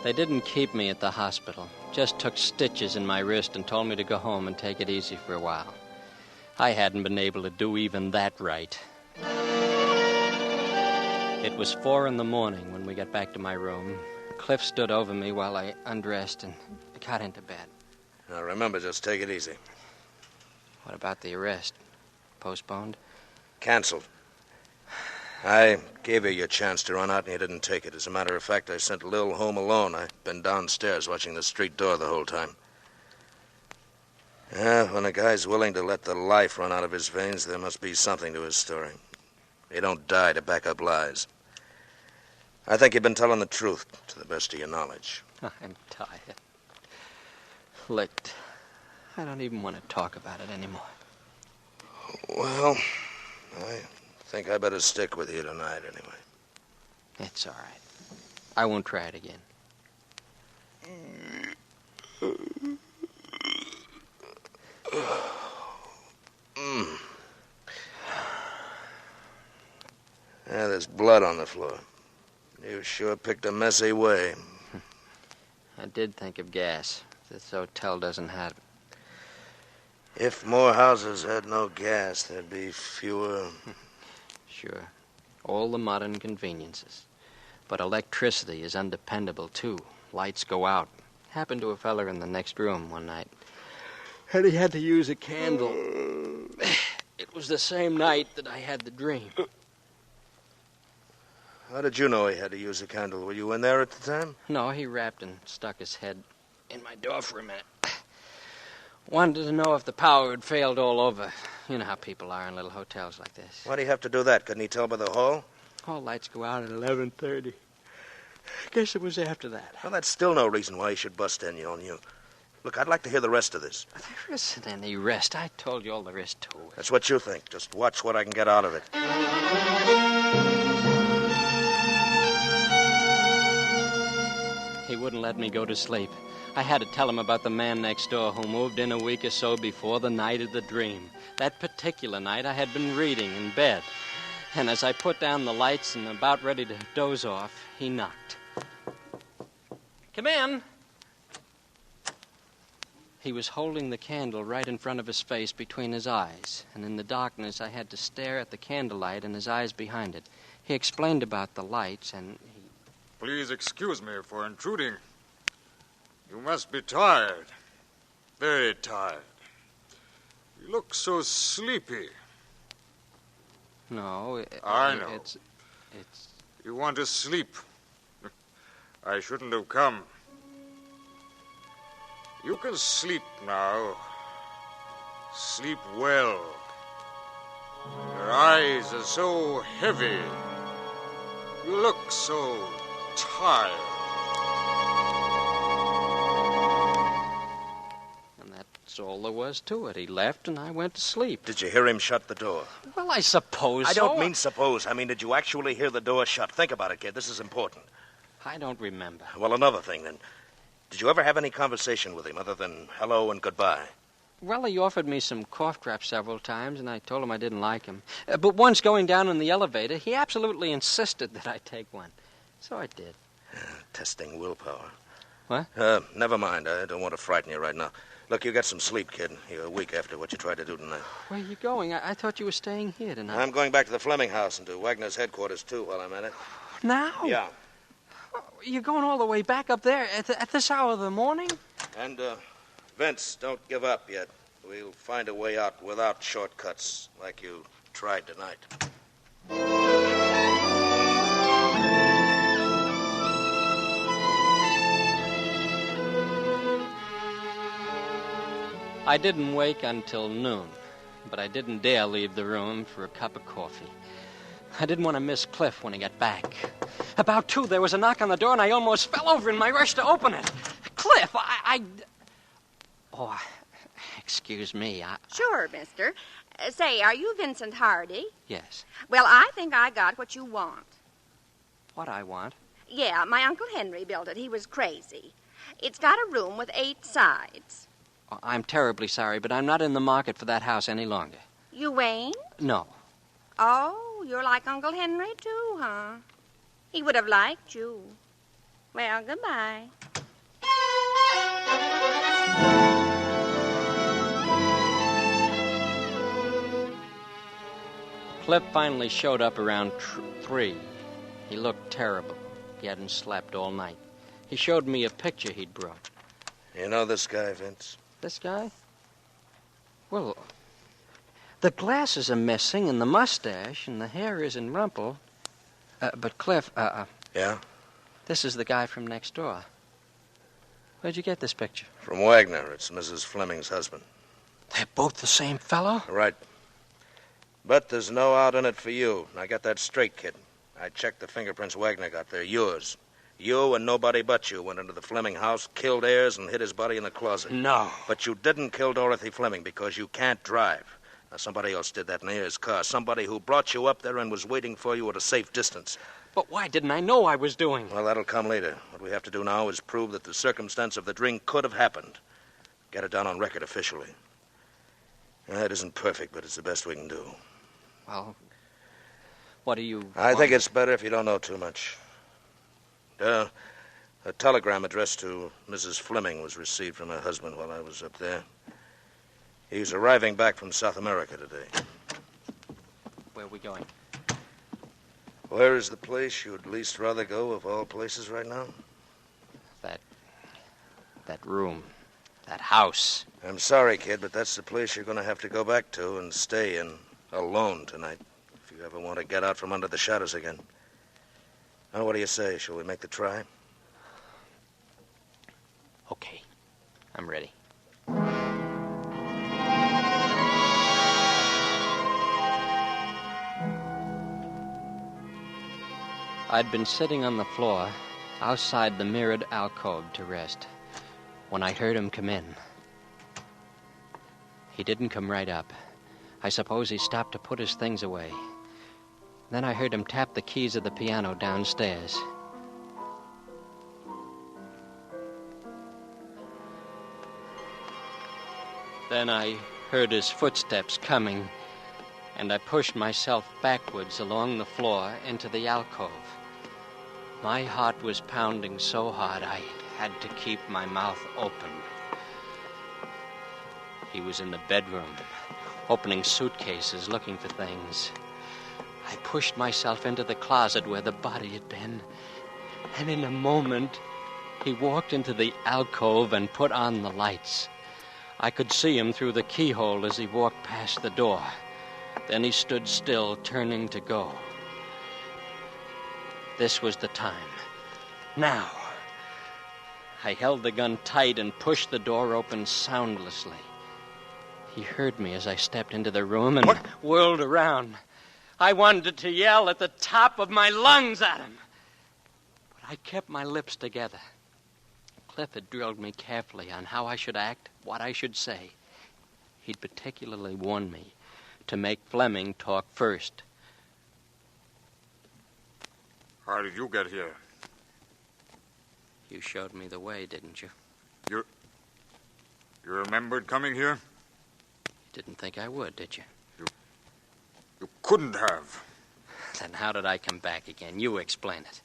They didn't keep me at the hospital, just took stitches in my wrist and told me to go home and take it easy for a while. I hadn't been able to do even that right. It was 4 a.m. when we got back to my room. Cliff stood over me while I undressed and got into bed. Now remember, just take it easy. What about the arrest? Postponed? Canceled. I gave you your chance to run out, and you didn't take it. As a matter of fact, I sent Lil home alone. I've been downstairs watching the street door the whole time. Yeah, when a guy's willing to let the life run out of his veins, there must be something to his story. You don't die to back up lies. I think you've been telling the truth, to the best of your knowledge. I'm tired. Licked. I don't even want to talk about it anymore. Well, I think I better stick with you tonight, anyway. It's all right. I won't try it again. Yeah, there's blood on the floor. You sure picked a messy way. I did think of gas. This hotel doesn't have it. If more houses had no gas, there'd be fewer... Sure. All the modern conveniences. But electricity is undependable, too. Lights go out. Happened to a feller in the next room one night. And he had to use a candle. It was the same night that I had the dream. How did you know he had to use a candle? Were you in there at the time? No, he rapped and stuck his head in my door for a minute. Wanted to know if the power had failed all over. You know how people are in little hotels like this. Why'd he have to do that? Couldn't he tell by the hall? All lights go out at 11:30. Guess it was after that. Well, that's still no reason why he should bust in on you. Look, I'd like to hear the rest of this. There isn't any rest. I told you all there is to it. That's what you think. Just watch what I can get out of it. He wouldn't let me go to sleep. I had to tell him about the man next door who moved in a week or so before the night of the dream. That particular night, I had been reading in bed. And as I put down the lights and about ready to doze off, he knocked. Come in. He was holding the candle right in front of his face between his eyes. And in the darkness, I had to stare at the candlelight and his eyes behind it. He explained about the lights and... Please excuse me for intruding. You must be tired. Very tired. You look so sleepy. No, I know. It's... You want to sleep. I shouldn't have come. You can sleep now. Sleep well. Your eyes are so heavy. You look so tired. And that's That's all there was to it. He left and I went to sleep. Did you hear him shut the door? Well, I suppose I so. don't mean suppose. I mean, did you actually hear the door shut? Think about it, kid. This is important. I don't remember. Well, another thing, then. Did you ever have any conversation with him other than hello and goodbye? Well, he offered me some cough drops several times, and I told him I didn't like him. But once going down in the elevator, he absolutely insisted that I take one. So I did. Testing willpower. What? Never mind. I don't want to frighten you right now. Look, you got some sleep, kid. You're a week after what you tried to do tonight. Where are you going? I thought you were staying here tonight. I'm going back to the Fleming house and to Wagner's headquarters, too, while I'm at it. Now? Yeah. You're going all the way back up there at this hour of the morning? And, Vince, don't give up yet. We'll find a way out without shortcuts like you tried tonight. I didn't wake until noon, but I didn't dare leave the room for a cup of coffee. I didn't want to miss Cliff when he got back. About 2, there was a knock on the door, and I almost fell over in my rush to open it. Cliff, Oh, excuse me. Sure, mister. Say, are you Vincent Hardy? Yes. Well, I think I got what you want. What I want? Yeah, my Uncle Henry built it. He was crazy. It's got a room with 8 sides. Oh, I'm terribly sorry, but I'm not in the market for that house any longer. You ain't? No. Oh, you're like Uncle Henry, too, huh? He would have liked you. Well, goodbye. Cliff finally showed up around 3. He looked terrible. He hadn't slept all night. He showed me a picture he'd brought. You know this guy, Vince? This guy? Well, the glasses are missing, and the mustache, and the hair isn't rumpled. But Cliff, Yeah? This is the guy from next door. Where'd you get this picture? From Wagner. It's Mrs. Fleming's husband. They're both the same fellow? Right. But there's no out in it for you. I got that straight, kid. I checked the fingerprints Wagner got. They're yours. You and nobody but you went into the Fleming house, killed Ayers, and hid his body in the closet. No. But you didn't kill Dorothy Fleming because you can't drive. Now, somebody else did that in Ayers' car. Somebody who brought you up there and was waiting for you at a safe distance. But why didn't I know I was doing? Well, that'll come later. What we have to do now is prove that the circumstance of the drink could have happened. Get it down on record officially. It isn't perfect, but it's the best we can do. Well, what do you... I think it's better if you don't know too much. A telegram addressed to Mrs. Fleming was received from her husband while I was up there. He's arriving back from South America today. Where are we going? Where is the place you'd least rather go of all places right now? That room. That house. I'm sorry, kid, but that's the place you're going to have to go back to and stay in alone tonight if you ever want to get out from under the shadows again. Now, what do you say? Shall we make the try? Okay. I'm ready. I'd been sitting on the floor outside the mirrored alcove to rest when I heard him come in. He didn't come right up. I suppose he stopped to put his things away. Then I heard him tap the keys of the piano downstairs. Then I heard his footsteps coming, and I pushed myself backwards along the floor into the alcove. My heart was pounding so hard I had to keep my mouth open. He was in the bedroom, opening suitcases, looking for things. I pushed myself into the closet where the body had been, and in a moment, he walked into the alcove and put on the lights. I could see him through the keyhole as he walked past the door. Then he stood still, turning to go. This was the time. Now. I held the gun tight and pushed the door open soundlessly. He heard me as I stepped into the room and whirled around. I wanted to yell at the top of my lungs at him, but I kept my lips together. Cliff had drilled me carefully on how I should act, what I should say. He'd particularly warned me to make Fleming talk first. How did you get here? You showed me the way, didn't you? You remembered coming here? Didn't think I would, did you? You couldn't have. Then how did I come back again? You explain it.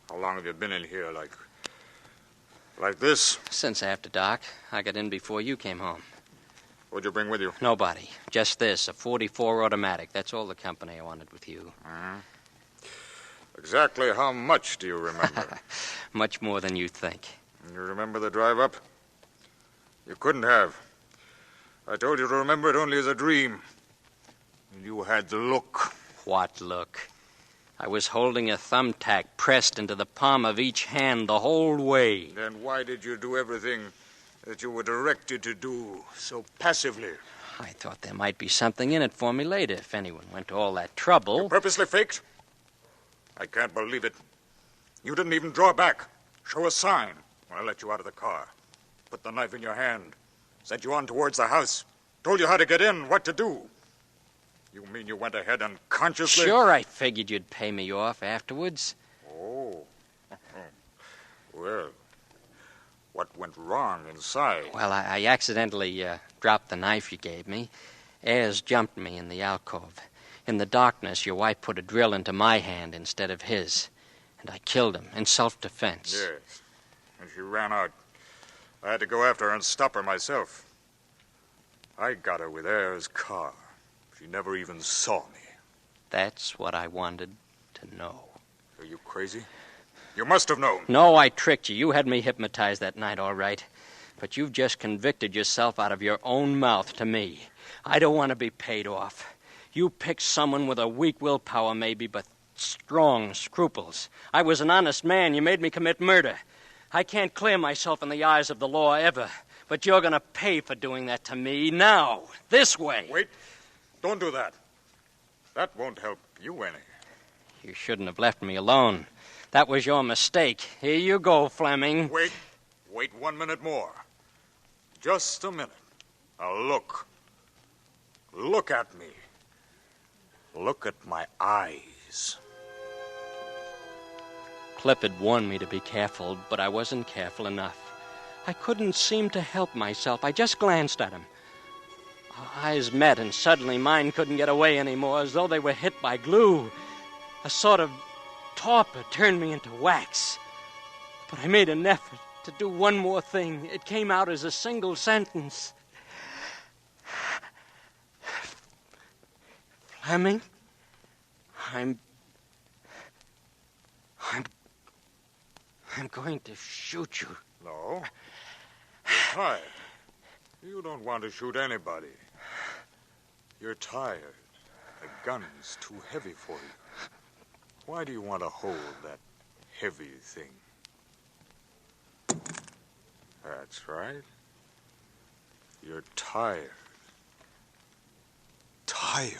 How long have you been in here, like this? Since after dark. I got in before you came home. What'd you bring with you? Nobody. Just this, a .44 automatic. That's all the company I wanted with you. Exactly how much do you remember? Much more than you think. You remember the drive up? You couldn't have. I told you to remember it only as a dream. And you had the look. What look? I was holding a thumbtack pressed into the palm of each hand the whole way. Then why did you do everything that you were directed to do so passively? I thought there might be something in it for me later if anyone went to all that trouble. You purposely faked? I can't believe it. You didn't even draw back, show a sign when I let you out of the car. Put the knife in your hand, sent you on towards the house, told you how to get in, what to do. You mean you went ahead unconsciously? Sure, I figured you'd pay me off afterwards. Oh. Well, what went wrong inside? Well, I accidentally dropped the knife you gave me. Ayers jumped me in the alcove. In the darkness, your wife put a drill into my hand instead of his. And I killed him in self-defense. Yes. And she ran out. I had to go after her and stop her myself. I got her with Ayers' car. She never even saw me. That's what I wanted to know. Are you crazy? You must have known. No, I tricked you. You had me hypnotized that night, all right. But you've just convicted yourself out of your own mouth to me. I don't want to be paid off. You picked someone with a weak willpower, maybe, but strong scruples. I was an honest man. You made me commit murder. I can't clear myself in the eyes of the law ever. But you're going to pay for doing that to me now, this way. Wait. Don't do that. That won't help you any. You shouldn't have left me alone. That was your mistake. Here you go, Fleming. Wait 1 minute more. Just a minute. Now look. Look at me. Look at my eyes. Cliff had warned me to be careful, but I wasn't careful enough. I couldn't seem to help myself. I just glanced at him. Our eyes met, and suddenly mine couldn't get away anymore, as though they were hit by glue. A sort of torpor turned me into wax. But I made an effort to do one more thing. It came out as a single sentence. Fleming, I'm going to shoot you. No. You're tired. You don't want to shoot anybody. You're tired. The gun's too heavy for you. Why do you want to hold that heavy thing? That's right. You're tired. Tired.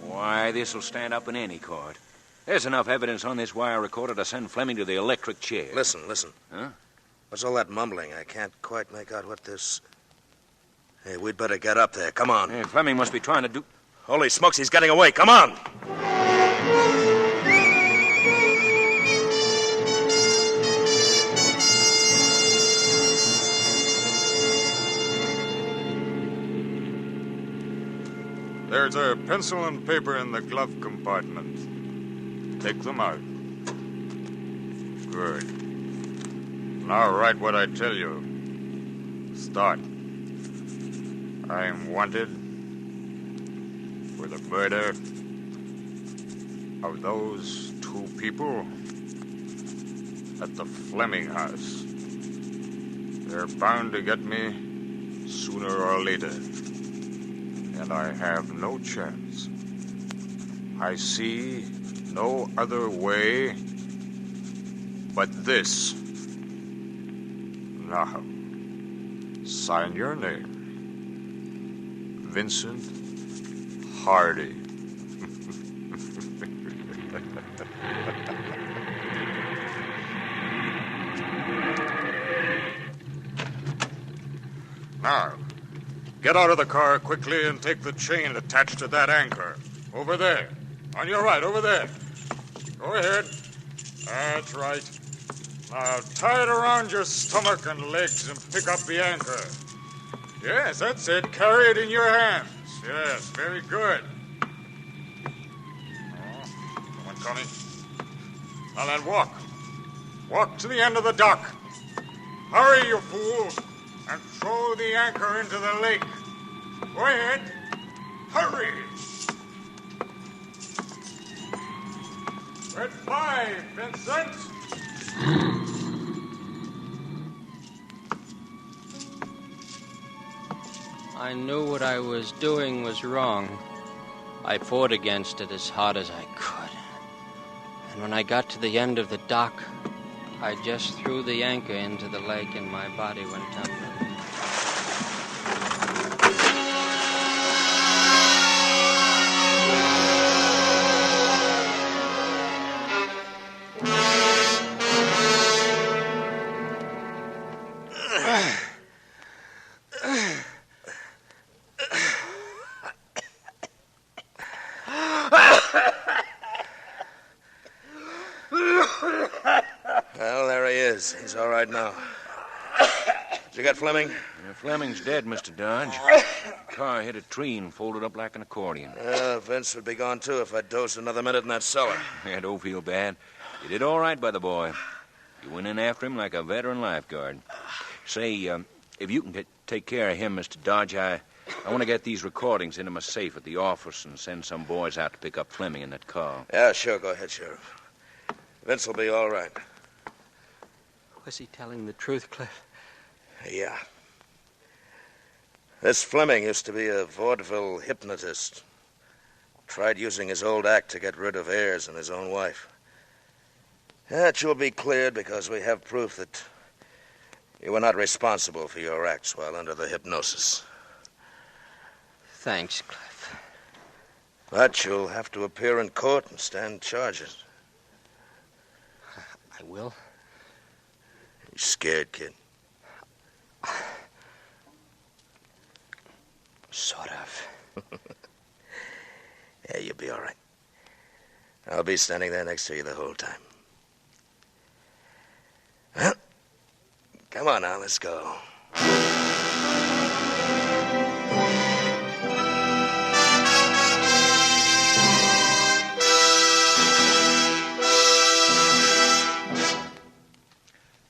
Why, this'll stand up in any court. There's enough evidence on this wire recorder to send Fleming to the electric chair. Listen. Huh? What's all that mumbling? I can't quite make out what this... Hey, we'd better get up there. Come on. Hey, Fleming must be trying to do... Holy smokes, he's getting away. Come on! There's a pencil and paper in the glove compartment. Take them out. Good. Now write what I tell you. Start. I am wanted for the murder of those two people at the Fleming house. They're bound to get me sooner or later. And I have no chance. I see no other way but this. Now, sign your name. Vincent Hardy. Now, get out of the car quickly and take the chain attached to that anchor. Over there. On your right, over there. Go ahead. That's right. Now, tie it around your stomach and legs and pick up the anchor. Yes, that's it. Carry it in your hands. Yes, very good. Oh, someone coming. Now then, walk. Walk to the end of the dock. Hurry, you fool, and throw the anchor into the lake. Go ahead. Hurry. Goodbye, Vincent. I knew what I was doing was wrong. I fought against it as hard as I could. And when I got to the end of the dock, I just threw the anchor into the lake and my body went tumbling. Well, there he is. He's all right now. Did you get Fleming? Yeah, Fleming's dead, Mr. Dodge. The car hit a tree and folded up like an accordion. Vince would be gone, too, if I'd dozed another minute in that cellar. Yeah, don't feel bad. You did all right by the boy. You went in after him like a veteran lifeguard. Say, if you can take care of him, Mr. Dodge, I want to get these recordings into my safe at the office and send some boys out to pick up Fleming in that car. Yeah, sure. Go ahead, Sheriff. Vince will be all right. Was he telling the truth, Cliff? Yeah. This Fleming used to be a vaudeville hypnotist. Tried using his old act to get rid of Ayers and his own wife. That you'll be cleared because we have proof that you were not responsible for your acts while under the hypnosis. Thanks, Cliff. But you'll have to appear in court and stand charges. I will. You scared, kid? Sort of. Yeah, you'll be all right. I'll be standing there next to you the whole time. Well, come on now, let's go.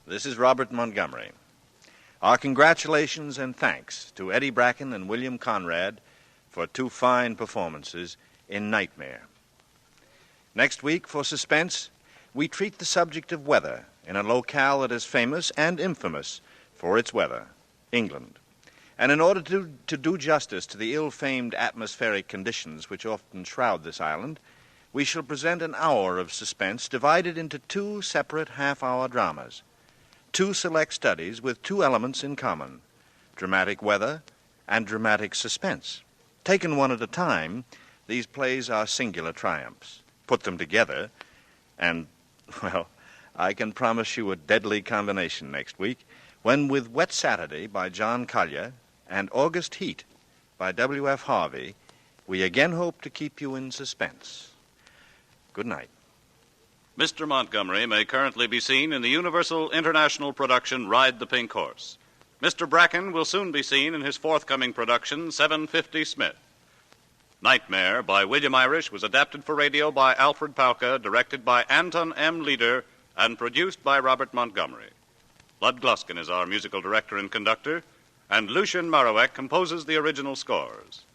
This is Robert Montgomery. Our congratulations and thanks to Eddie Bracken and William Conrad for 2 fine performances in Nightmare. Next week, for Suspense, we treat the subject of weather in a locale that is famous and infamous for its weather, England. And in order to do justice to the ill-famed atmospheric conditions which often shroud this island, we shall present an hour of suspense divided into 2 separate half-hour dramas. 2 select studies with 2 elements in common, dramatic weather and dramatic suspense. Taken one at a time, these plays are singular triumphs. Put them together, and, well, I can promise you a deadly combination next week, when with Wet Saturday by John Collier and August Heat by W.F. Harvey, we again hope to keep you in suspense. Good night. Mr. Montgomery may currently be seen in the Universal International production Ride the Pink Horse. Mr. Bracken will soon be seen in his forthcoming production, 750 Smith. Nightmare by William Irish was adapted for radio by Alfred Palka, directed by Anton M. Leader, and produced by Robert Montgomery. Bud Gluskin is our musical director and conductor, and Lucien Marowek composes the original scores.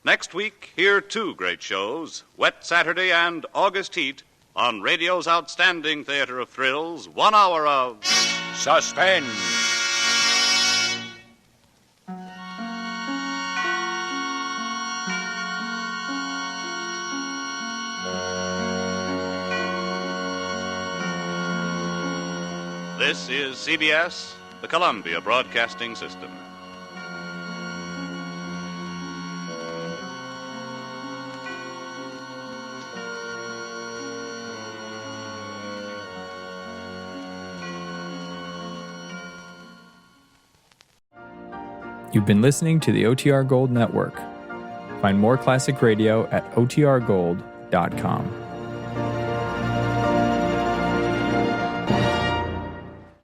Next week, hear 2 great shows, Wet Saturday and August Heat, on radio's outstanding theater of thrills, 1 hour of Suspense. This is CBS, the Columbia Broadcasting System. You've been listening to the OTR Gold Network. Find more classic radio at otrgold.com.